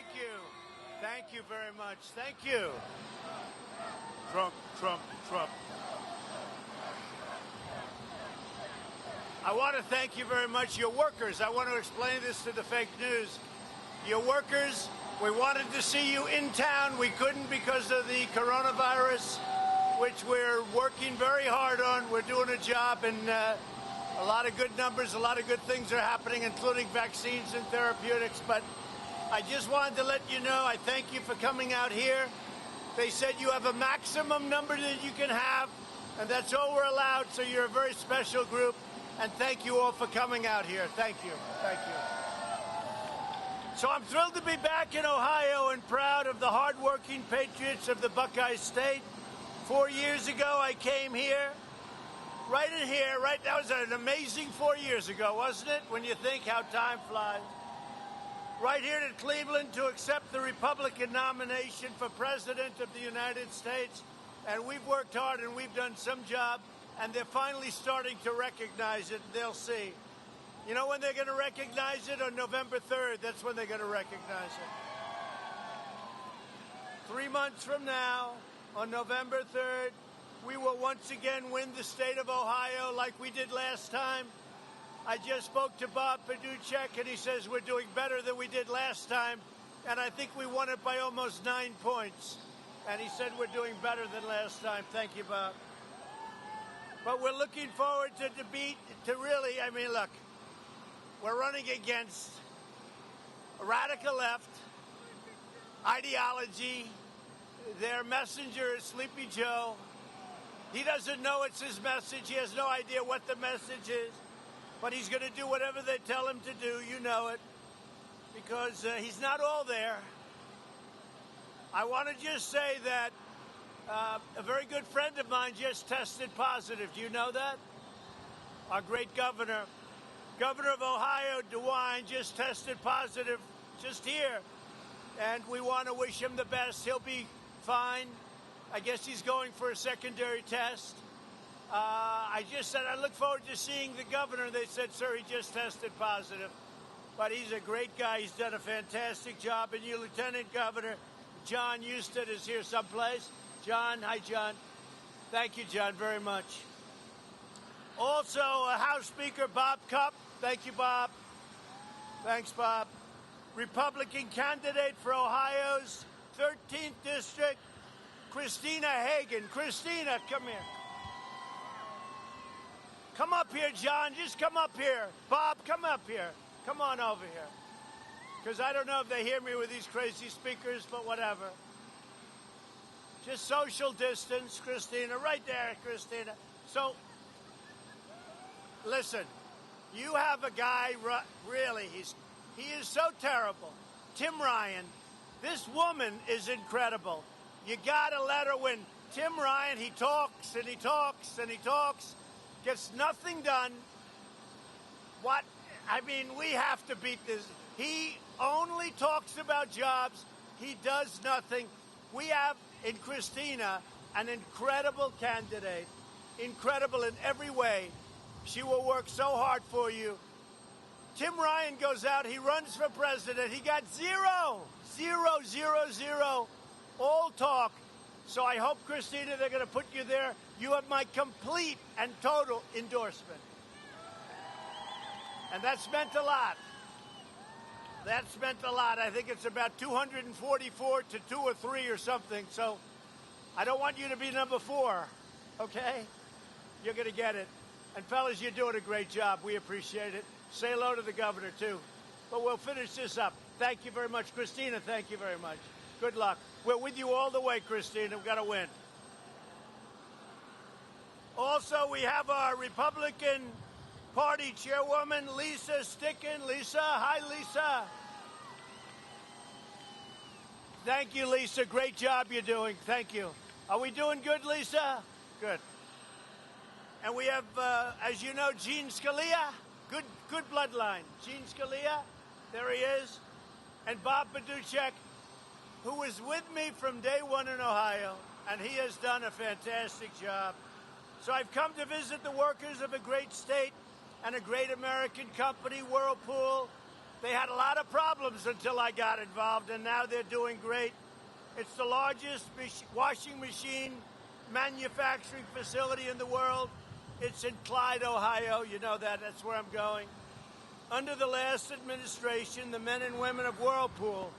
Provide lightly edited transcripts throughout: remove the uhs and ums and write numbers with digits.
Thank you. Thank you very much. Thank you. Trump, Trump, Trump. I want to thank you very much, your workers. I want to explain this to the fake news. Your workers, we wanted to see you in town. We couldn't because of the coronavirus, which we're working very hard on. We're doing a job, and a lot of good numbers, a lot of good things are happening, including vaccines and therapeutics. But I just wanted to let you know, I thank you for coming out here. They said you have a maximum number that you can have, and that's all we're allowed, so you're a very special group. And thank you all for coming out here. Thank you. Thank you. So I'm thrilled to be back in Ohio and proud of the hardworking patriots of the Buckeye State. 4 years ago, I came here, right in here, right. That was an amazing 4 years ago, wasn't it? When you think how time flies. Right here to Cleveland to accept the Republican nomination for President of the United States. And we've worked hard and we've done some job. And they're finally starting to recognize it. They'll see. You know when they're going to recognize it? On November 3rd. That's when they're going to recognize it. 3 months from now, on November 3rd, we will once again win the state of Ohio like we did last time. I just spoke to Bob Paduchek, and he says we're doing better than we did last time. And I think we won it by almost 9 points. And he said we're doing better than last time. Thank you, Bob. But we're looking forward to look, we're running against a radical left ideology. Their messenger is Sleepy Joe. He doesn't know it's his message. He has no idea what the message is. But he's going to do whatever they tell him to do. You know it. Because he's not all there. I want to just say that a very good friend of mine just tested positive. Do you know that? Our great governor of Ohio, DeWine, just tested positive just here. And we want to wish him the best. He'll be fine. I guess he's going for a secondary test. I just said, I look forward to seeing the governor. They said, sir, he just tested positive. But he's a great guy. He's done a fantastic job. And your Lieutenant Governor, John Husted, is here someplace. John, hi, John. Thank you, John, very much. Also, House Speaker Bob Cupp. Thank you, Bob. Thanks, Bob. Republican candidate for Ohio's 13th District, Christina Hagan. Christina, come here. Come up here, John. Just come up here. Bob, come up here. Come on over here. Because I don't know if they hear me with these crazy speakers, but whatever. Just social distance, Christina. Right there, Christina. So, listen, you have a guy, really, he is so terrible. Tim Ryan, this woman is incredible. You got to let her win. Tim Ryan, he talks and he talks and he talks, gets nothing done. What? I mean, we have to beat this. He only talks about jobs. He does nothing. We have in Christina an incredible candidate, incredible in every way. She will work so hard for you. Tim Ryan goes out, he runs for president. He got zero, all talk. So I hope, Christina, they're going to put you there. You have my complete and total endorsement. And that's meant a lot. That's meant a lot. I think it's about 244 to 2 or 3 or something. So I don't want you to be number 4, okay? You're going to get it. And fellas, you're doing a great job. We appreciate it. Say hello to the governor, too. But we'll finish this up. Thank you very much. Christina, thank you very much. Good luck. We're with you all the way, Christina. We've got to win. Also, we have our Republican Party Chairwoman, Lisa Sticken. Lisa, hi, Lisa. Thank you, Lisa. Great job you're doing. Thank you. Are we doing good, Lisa? Good. And we have, as you know, Gene Scalia. Good bloodline. Gene Scalia, there he is. And Bob Paduchek, who was with me from day one in Ohio, and he has done a fantastic job. So I've come to visit the workers of a great state and a great American company, Whirlpool. They had a lot of problems until I got involved, and now they're doing great. It's the largest washing machine manufacturing facility in the world. It's in Clyde, Ohio. You know that. That's where I'm going. Under the last administration, the men and women of Whirlpool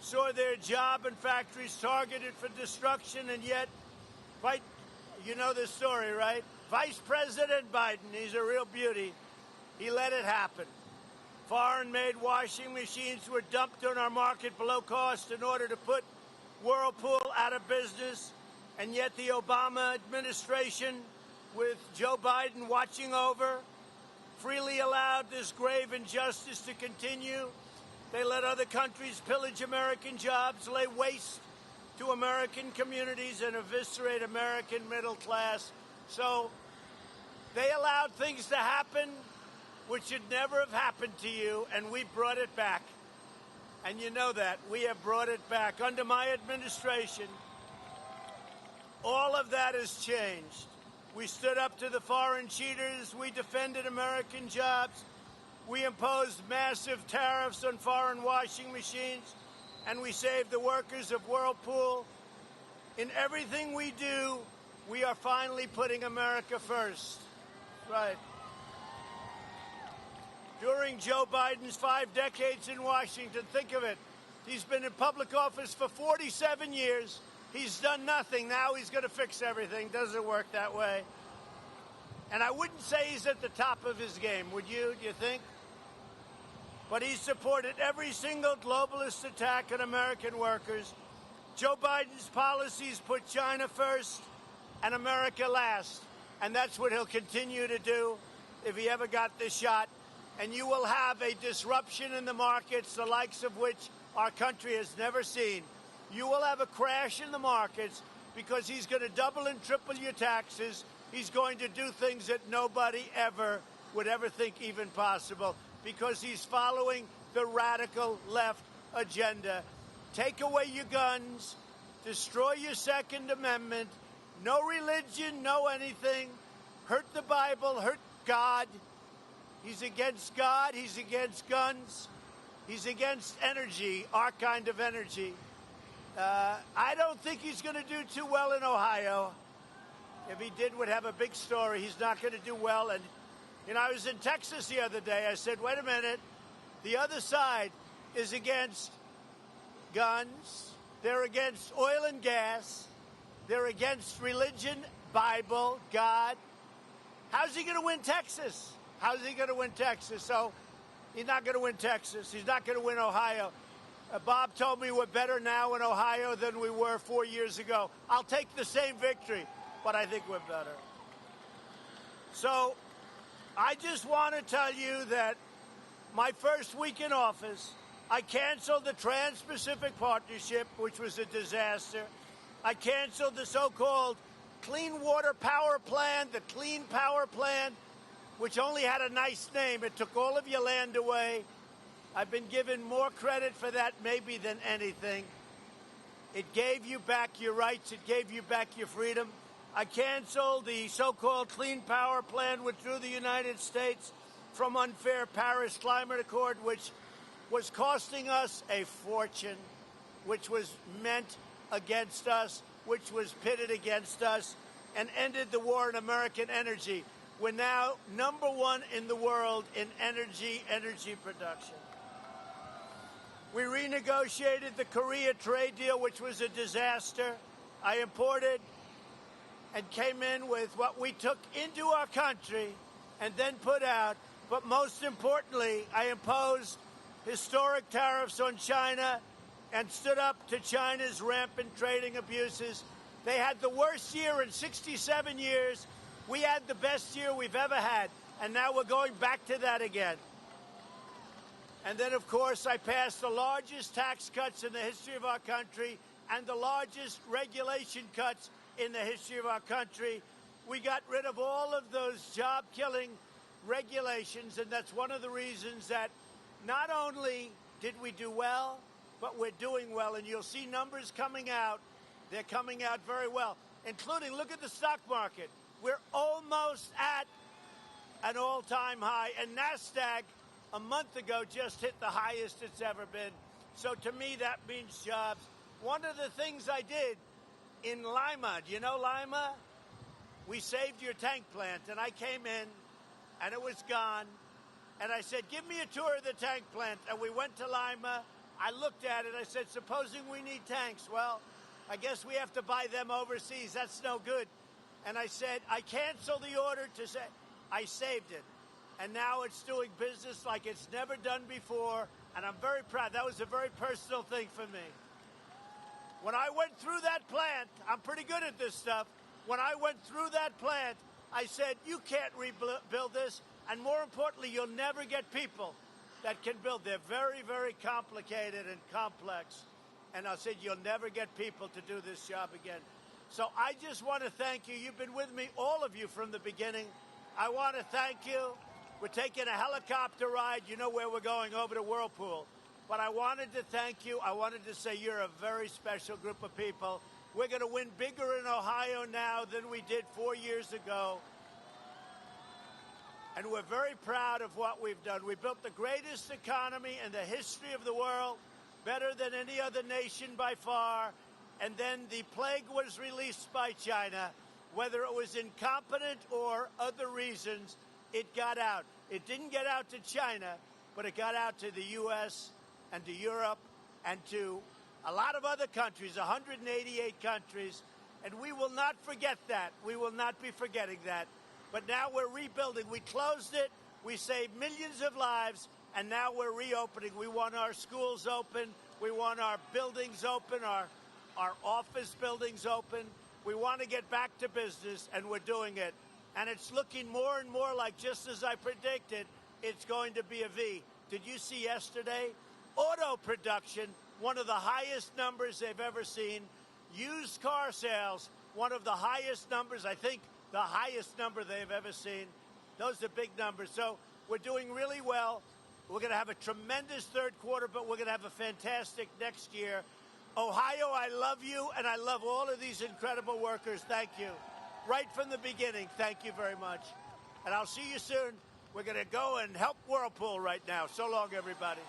saw their job and factories targeted for destruction, and yet, right, you know the story, right? Vice President Biden, he's a real beauty. He let it happen. Foreign-made washing machines were dumped on our market below cost in order to put Whirlpool out of business, and yet the Obama administration, with Joe Biden watching over, freely allowed this grave injustice to continue. They let other countries pillage American jobs, lay waste to American communities, and eviscerate American middle class. So they allowed things to happen which should never have happened to you, and we brought it back. And you know that. We have brought it back. Under my administration, all of that has changed. We stood up to the foreign cheaters. We defended American jobs. We imposed massive tariffs on foreign washing machines, and we saved the workers of Whirlpool. In everything we do, we are finally putting America first. Right. During Joe Biden's 5 decades in Washington, think of it, he's been in public office for 47 years. He's done nothing. Now he's going to fix everything. Doesn't work that way. And I wouldn't say he's at the top of his game, would you? Do you think? But he supported every single globalist attack on American workers. Joe Biden's policies put China first and America last. And that's what he'll continue to do if he ever got this shot. And you will have a disruption in the markets, the likes of which our country has never seen. You will have a crash in the markets because he's going to double and triple your taxes. He's going to do things that nobody ever would ever think even possible because he's following the radical left agenda. Take away your guns, destroy your Second Amendment, no religion, no anything, hurt the Bible, hurt God. He's against God, he's against guns, he's against energy, our kind of energy. I don't think he's going to do too well in Ohio. If he did, would have a big story. He's not going to do well. And, you know, I was in Texas the other day. I said, wait a minute. The other side is against guns. They're against oil and gas. They're against religion, Bible, God. How's he going to win Texas? How's he going to win Texas? So he's not going to win Texas. He's not going to win Ohio. Bob told me we're better now in Ohio than we were 4 years ago. I'll take the same victory, but I think we're better. So I just want to tell you that my first week in office, I canceled the Trans-Pacific Partnership, which was a disaster. I canceled the so-called Clean Water Power Plan, the Clean Power Plan, which only had a nice name. It took all of your land away. I've been given more credit for that maybe than anything. It gave you back your rights. It gave you back your freedom. I canceled the so-called Clean Power Plan, withdrew the United States from unfair Paris Climate Accord, which was costing us a fortune, which was meant against us, which was pitted against us, and ended the war on American energy. We're now #1 in the world in energy production. We renegotiated the Korea trade deal, which was a disaster. I imported and came in with what we took into our country and then put out. But most importantly, I imposed historic tariffs on China and stood up to China's rampant trading abuses. They had the worst year in 67 years. We had the best year we've ever had, and now we're going back to that again. And then, of course, I passed the largest tax cuts in the history of our country and the largest regulation cuts in the history of our country. We got rid of all of those job-killing regulations, and that's one of the reasons that not only did we do well, but we're doing well. And you'll see numbers coming out. They're coming out very well, including, look at the stock market. We're almost at an all-time high, and NASDAQ a month ago just hit the highest it's ever been. So to me, that means jobs. One of the things I did in Lima, do you know Lima? We saved your tank plant, and I came in, and it was gone. And I said, give me a tour of the tank plant. And we went to Lima. I looked at it. I said, supposing we need tanks. Well, I guess we have to buy them overseas. That's no good. And I said, I cancel the order to say, I saved it. And now it's doing business like it's never done before. And I'm very proud. That was a very personal thing for me. When I went through that plant, I'm pretty good at this stuff. When I went through that plant, I said, you can't rebuild this. And more importantly, you'll never get people that can build. They're very, very complicated and complex. And I said, you'll never get people to do this job again. So I just want to thank you. You've been with me, all of you, from the beginning. I want to thank you. We're taking a helicopter ride. You know where we're going, over to Whirlpool. But I wanted to thank you. I wanted to say you're a very special group of people. We're going to win bigger in Ohio now than we did 4 years ago. And we're very proud of what we've done. We built the greatest economy in the history of the world, better than any other nation by far. And then the plague was released by China. Whether it was incompetent or other reasons, it got out. It didn't get out to China, but it got out to the U.S. and to Europe and to a lot of other countries, 188 countries. And we will not forget that. We will not be forgetting that. But now we're rebuilding. We closed it. We saved millions of lives. And now we're reopening. We want our schools open. We want our buildings open, our office buildings open. We want to get back to business, and we're doing it. And it's looking more and more like, just as I predicted, it's going to be a V. Did you see yesterday? Auto production, one of the highest numbers they've ever seen. Used car sales, one of the highest numbers, I think the highest number they've ever seen. Those are big numbers. So we're doing really well. We're going to have a tremendous third quarter, but we're going to have a fantastic next year. Ohio, I love you, and I love all of these incredible workers. Thank you. Right from the beginning, thank you very much. And I'll see you soon. We're going to go and help Whirlpool right now. So long, everybody.